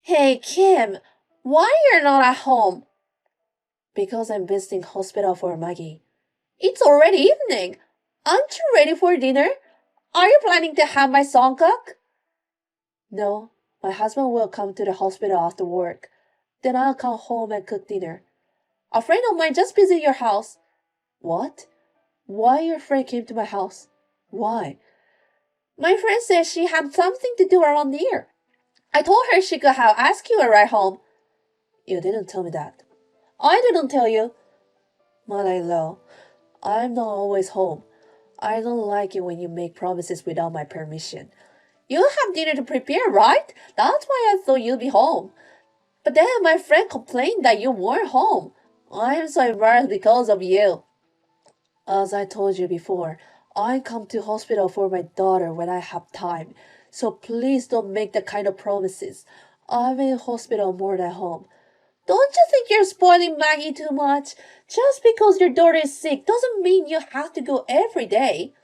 Hey, Kim, why you're not at home? Because I'm visiting hospital for Maggie. It's already evening. Aren't you ready for dinner? Are you planning to have my son cook? No, my husband will come to the hospital after work. Then I'll come home and cook dinner. A friend of mine just visited your house. What? Why your friend came to my house? Why? My friend said she had something to do around here. I told her she could have asked you a ride home. You didn't tell me that. I didn't tell you. Mother-in-law, I'm not always home. I don't like it when you make promises without my permission. You have dinner to prepare, right? That's why I thought you'd be home. But then my friend complained that you weren't home. I'm so embarrassed because of you. As I told you before, I come to hospital for my daughter when I have time. So please don't make that kind of promises. I'm in hospital more than home. Don't you think you're spoiling Maggie too much? Just because your daughter is sick doesn't mean you have to go every day.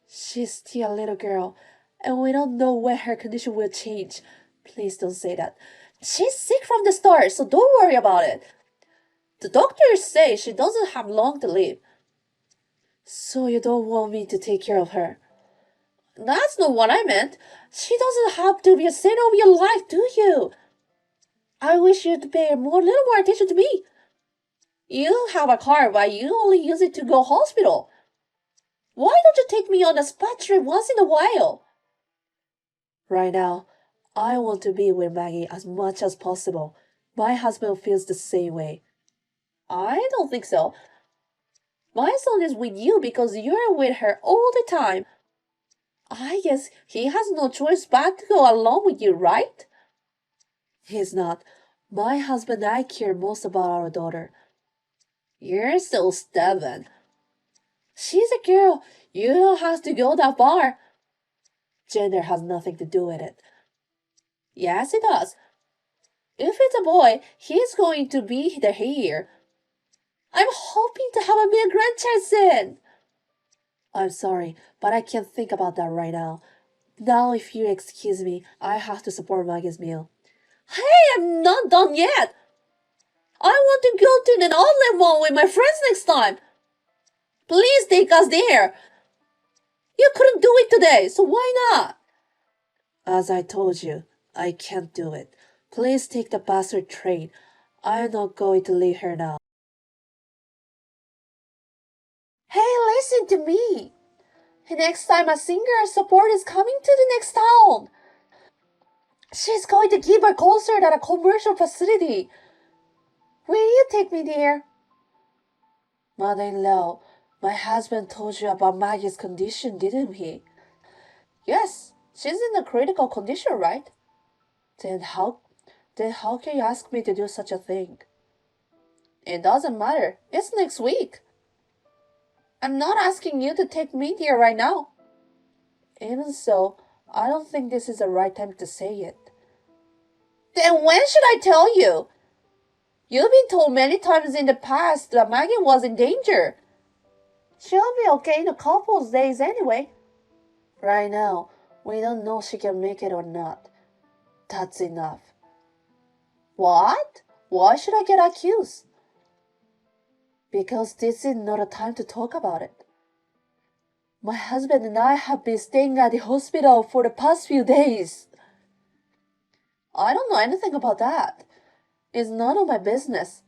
She's still a little girl, and we don't know when her condition will change. Please don't say that. She's sick from the start, so don't worry about it. The doctors say she doesn't have long to live. So you don't want me to take care of her? That's not what I meant. She doesn't have to be a center of your life, do you? I wish you'd pay a little more attention to me. You have a car, but you only use it to go hospital. Why don't you take me on a spa trip once in a while? Right now, I want to be with Maggie as much as possible. My husband feels the same way. I don't think so. My son is with you because you're with her all the time. I guess he has no choice but to go along with you, right? He's not. My husband and I care most about our daughter. You're so stubborn. She's a girl. You don't have to go that far. Gender has nothing to do with it. Yes, it does. If it's a boy, he's going to be the heir. I'm hoping to have a male grandchild soon. I'm sorry, but I can't think about that right now. Now, if you excuse me, I have to support Maggie's meal. Hey, I'm not done yet. I want to go to an outlet mall with my friends next time. Please take us there. You couldn't do it today, so why not? As I told you, I can't do it. Please take the bus or train. I'm not going to leave her now. Hey, listen to me. Next time a singer or support is coming to the next town. She's going to give a concert at a commercial facility. Will you take me there? Mother-in-law, my husband told you about Maggie's condition, didn't he? Yes, she's in a critical condition, right? Then how can you ask me to do such a thing? It doesn't matter. It's next week. I'm not asking you to take me there right now. Even so, I don't think this is the right time to say it. Then when should I tell you? You've been told many times in the past that Maggie was in danger. She'll be okay in a couple of days anyway. Right now, we don't know if she can make it or not. That's enough. What? Why should I get accused? Because this is not a time to talk about it. My husband and I have been staying at the hospital for the past few days. I don't know anything about that. It's none of my business.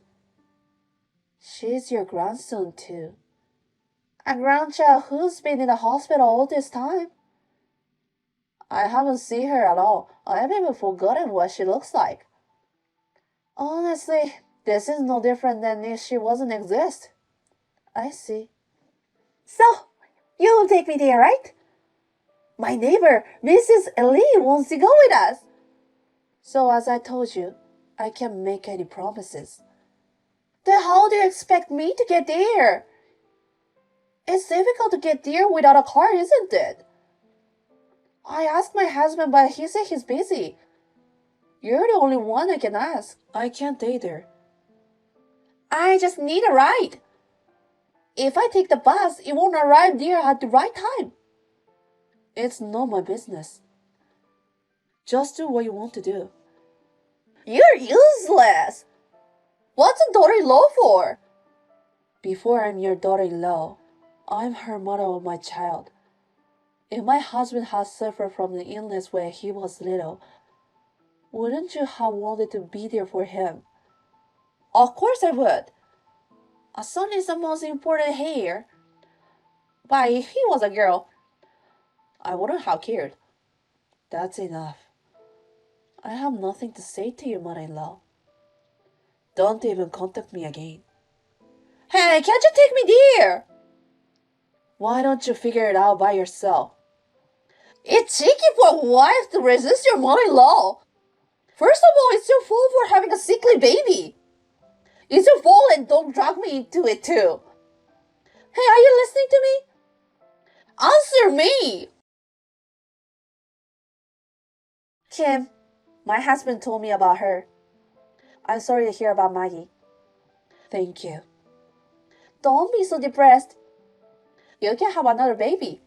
She's your grandson too. A grandchild who's been in the hospital all this time. I haven't seen her at all. I've even forgotten what she looks like. Honestly, this is no different than if she wasn't exist. I see. So, you will take me there, right? My neighbor, Mrs. Lee, wants to go with us. So as I told you, I can't make any promises. Then how do you expect me to get there? It's difficult to get there without a car, isn't it? I asked my husband, but he said he's busy. You're the only one I can ask. I can't either. I just need a ride. If I take the bus, it won't arrive there at the right time. It's not my business. Just do what you want to do. You're useless. What's a daughter-in-law for? Before I'm your daughter-in-law, I'm her mother of my child. If my husband had suffered from the illness when he was little, wouldn't you have wanted to be there for him? Of course I would. A son is the most important here. But if he was a girl, I wouldn't have cared. That's enough. I have nothing to say to you, mother-in-law. Don't even contact me again. Hey, can't you take me there? Why don't you figure it out by yourself? It's cheeky for a wife to resist your mother-in-law. First of all, it's your fault for having a sickly baby. It's your fault and don't drag me into it too. Hey, are you listening to me? Answer me! Kim, my husband told me about her. I'm sorry to hear about Maggie. Thank you. Don't be so depressed. You can have another baby.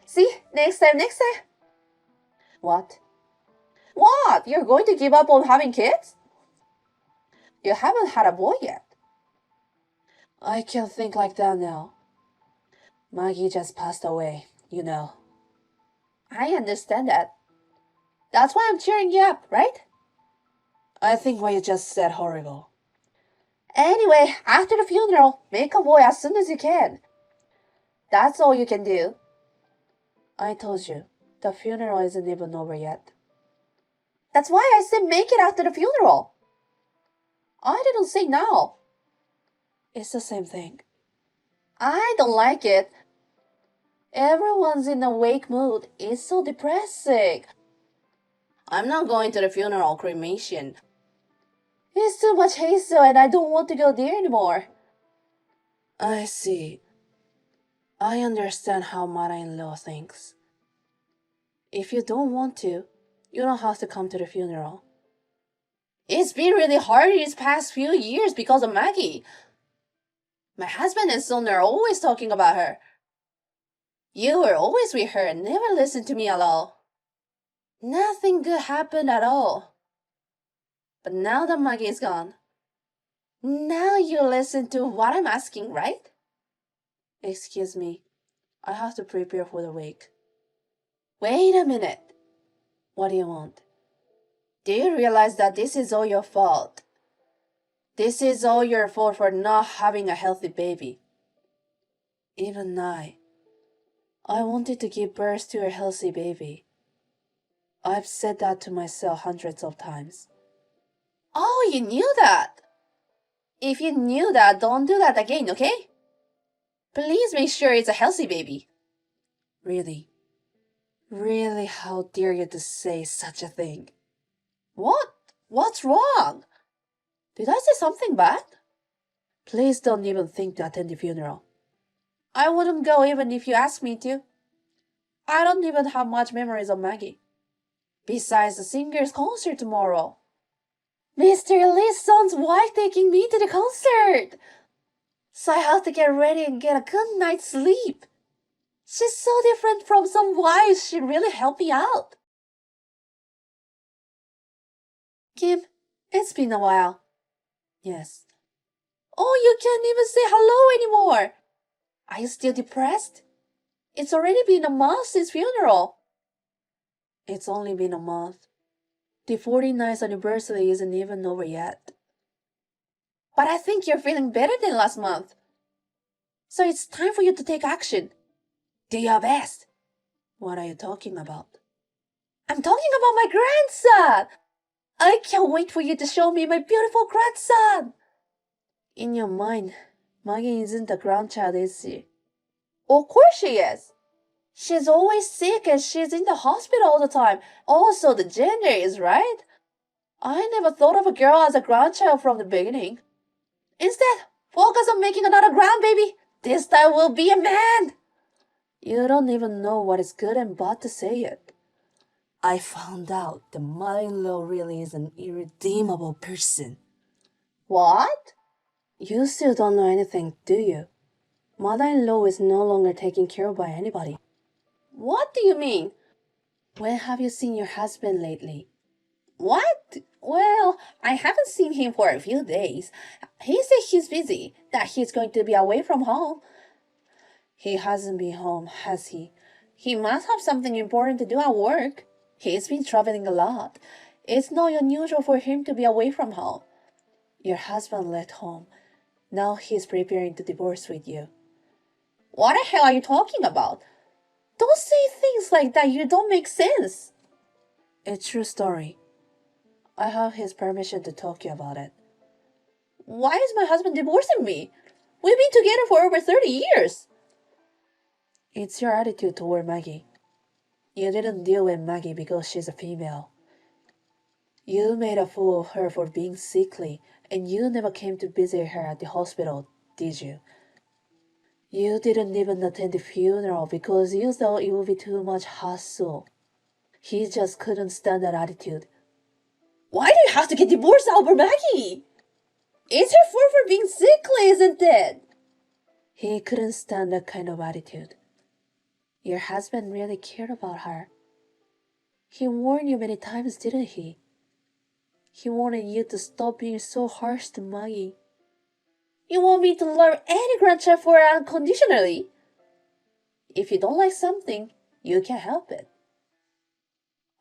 See, next time. What? What? You're going to give up on having kids? You haven't had a boy yet. I can't think like that now. Maggie just passed away, you know. I understand that. That's why I'm cheering you up, right? I think what you just said horrible. Anyway, after the funeral, make a boy as soon as you can. That's all you can do. I told you, the funeral isn't even over yet. That's why I said make it after the funeral. I didn't say now. It's the same thing. I don't like it. Everyone's in a wake mood. It's so depressing. I'm not going to the funeral cremation. It's too much hassle and I don't want to go there anymore. I see. I understand how mother-in-law thinks. If you don't want to, you don't have to come to the funeral. It's been really hard these past few years because of Maggie. My husband and son are always talking about her. You were always with her and never listened to me at all. Nothing good happened at all. But now that Maggie is gone, now you listen to what I'm asking, right? Excuse me, I have to prepare for the wake. Wait a minute. What do you want? Do you realize that this is all your fault? This is all your fault for not having a healthy baby. Even I wanted to give birth to a healthy baby. I've said that to myself hundreds of times. Oh, you knew that? If you knew that, don't do that again, okay? Please make sure it's a healthy baby. Really? Really, how dare you to say such a thing? What? What's wrong? Did I say something bad? Please don't even think to attend the funeral. I wouldn't go even if you asked me to. I don't even have much memories of Maggie. Besides the singer's concert tomorrow. Mr. Lee's son's wife taking me to the concert. So I have to get ready and get a good night's sleep. She's so different from some wives. She really helped me out. Kim, it's been a while. Yes. Oh, you can't even say hello anymore. Are you still depressed? It's already been a month since funeral. It's only been a month. The 49th anniversary isn't even over yet. But I think you're feeling better than last month. So it's time for you to take action. Do your best. What are you talking about? I'm talking about my grandson. I can't wait for you to show me my beautiful grandson. In your mind, Maggie isn't a grandchild, is she? Of course she is. She's always sick and she's in the hospital all the time. Also, the gender is right. I never thought of a girl as a grandchild from the beginning. Instead, focus on making another grandbaby. This time will be a man. You don't even know what is good and bad to say it. I found out the mother-in-law really is an irredeemable person. What? You still don't know anything, do you? Mother-in-law is no longer taken care of by anybody. What do you mean? When have you seen your husband lately? What? Well, I haven't seen him for a few days. He said he's busy, that he's going to be away from home. He hasn't been home, has he? He must have something important to do at work. He's been traveling a lot. It's not unusual for him to be away from home. Your husband left home. Now he's preparing to divorce with you. What the hell are you talking about? Don't say things like that. You don't make sense. It's true story. I have his permission to talk to you about it. Why is my husband divorcing me? We've been together for over 30 years. It's your attitude toward Maggie. You didn't deal with Maggie because she's a female. You made a fool of her for being sickly, and you never came to visit her at the hospital, did you? You didn't even attend the funeral because you thought it would be too much hassle. He just couldn't stand that attitude. Why do you have to get divorced over Maggie? It's her fault for being sickly, isn't it? He couldn't stand that kind of attitude. Your husband really cared about her. He warned you many times, didn't he? He wanted you to stop being so harsh to Maggie. You want me to love any grandchild for her unconditionally? If you don't like something, you can't help it.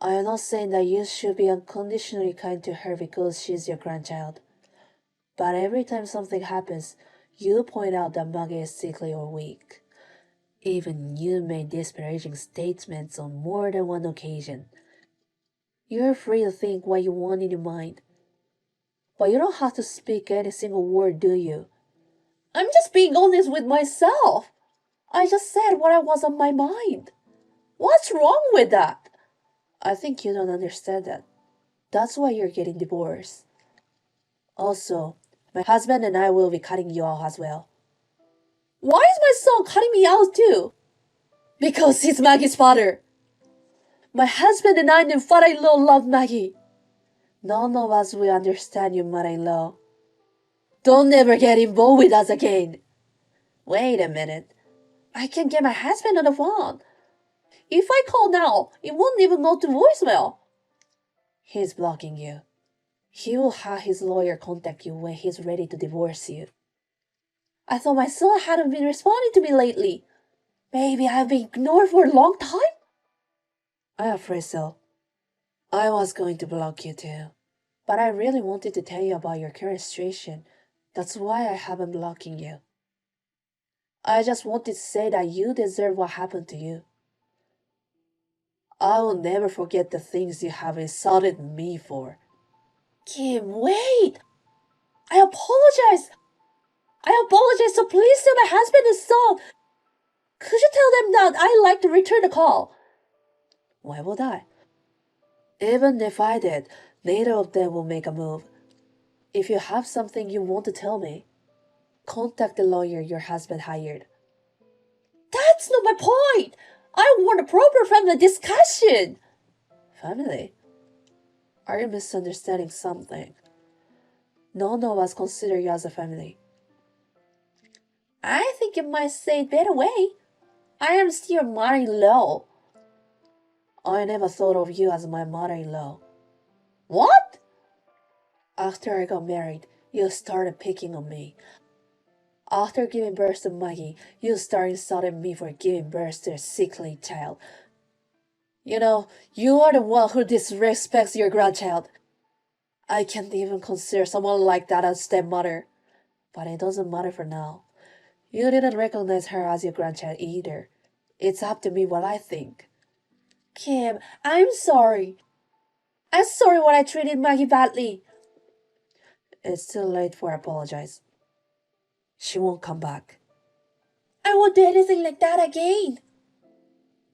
I am not saying that you should be unconditionally kind to her because she's your grandchild. But every time something happens, you point out that Maggie is sickly or weak. Even you made disparaging statements on more than one occasion. You're free to think what you want in your mind. But you don't have to speak any single word, do you? I'm just being honest with myself. I just said what was on my mind. What's wrong with that? I think you don't understand that. That's why you're getting divorced. Also, my husband and I will be cutting you out as well. Why is my son cutting me out too? Because he's Maggie's father. My husband and I and father-in-law love Maggie. None of us will understand your mother-in-law. Don't ever get involved with us again. Wait a minute. I can get my husband on the phone. If I call now, it won't even go to voicemail. He's blocking you. He will have his lawyer contact you when he's ready to divorce you. I thought my son hadn't been responding to me lately. Maybe I've been ignored for a long time? I'm afraid so. I was going to block you too. But I really wanted to tell you about your current situation. That's why I haven't blocking you. I just wanted to say that you deserve what happened to you. I will never forget the things you have insulted me for. Kim, wait! I apologize! So please tell my husband and son. Could you tell them that I'd like to return the call? Why would I? Even if I did, neither of them will make a move. If you have something you want to tell me, contact the lawyer your husband hired. That's not my point! I want a proper family discussion! Family? Are you misunderstanding something? None of us consider you as a family. I think you might say it better way. I am still your mother-in-law. I never thought of you as my mother-in-law. What? After I got married, you started picking on me. After giving birth to Maggie, you started insulting me for giving birth to a sickly child. You know, you are the one who disrespects your grandchild. I can't even consider someone like that a stepmother. But it doesn't matter for now. You didn't recognize her as your grandchild either. It's up to me what I think. Kim, I'm sorry. I'm sorry when I treated Maggie badly. It's too late for apologize. She won't come back. I won't do anything like that again.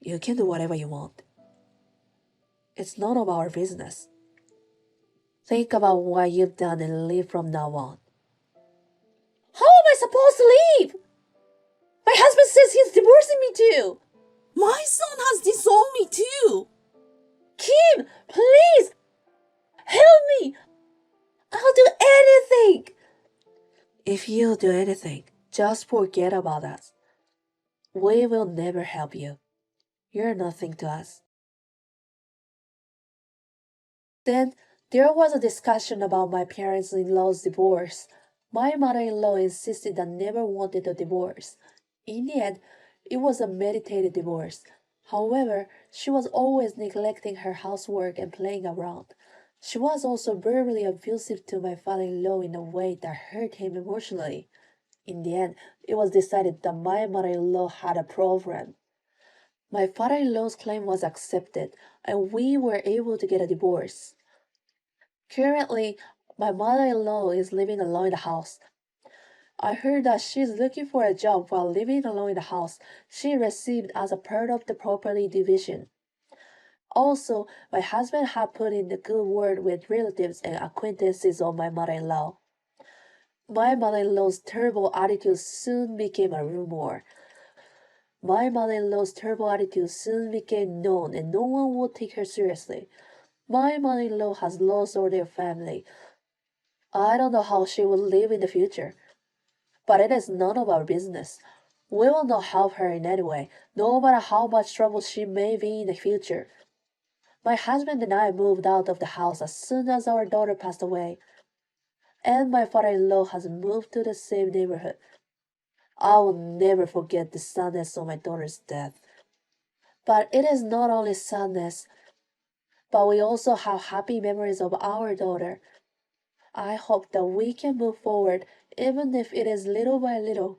You can do whatever you want. It's none of our business. Think about what you've done and live from now on. How am I supposed to leave? My husband says he's divorcing me too. My son has disowned me too. Kim, please, help me. I'll do anything. If you do anything, just forget about us. We will never help you. You're nothing to us. Then There was a discussion about my parents-in-law's divorce. My mother-in-law insisted I never wanted a divorce. In the end, it was a meditated divorce. However, she was always neglecting her housework and playing around. She was also verbally abusive to my father-in-law in a way that hurt him emotionally. In the end, it was decided that my mother-in-law had a problem. My father-in-law's claim was accepted, and we were able to get a divorce. Currently, my mother-in-law is living alone in the house. I heard that she's looking for a job while living alone in the house she received as a part of the property division. Also, my husband had put in a good word with relatives and acquaintances of my mother-in-law. My mother-in-law's terrible attitude soon became a rumor. My mother-in-law's terrible attitude soon became known and no one would take her seriously. My mother-in-law has lost all their family. I don't know how she will live in the future, but it is none of our business. We will not help her in any way, no matter how much trouble she may be in the future. My husband and I moved out of the house as soon as our daughter passed away, and my father-in-law has moved to the same neighborhood. I will never forget the sadness of my daughter's death. But it is not only sadness, but we also have happy memories of our daughter. I hope that we can move forward, even if it is little by little.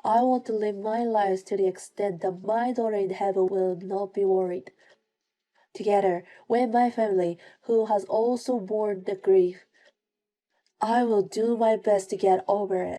I want to live my life to the extent that my daughter in heaven will not be worried. Together with my family, who has also borne the grief, I will do my best to get over it.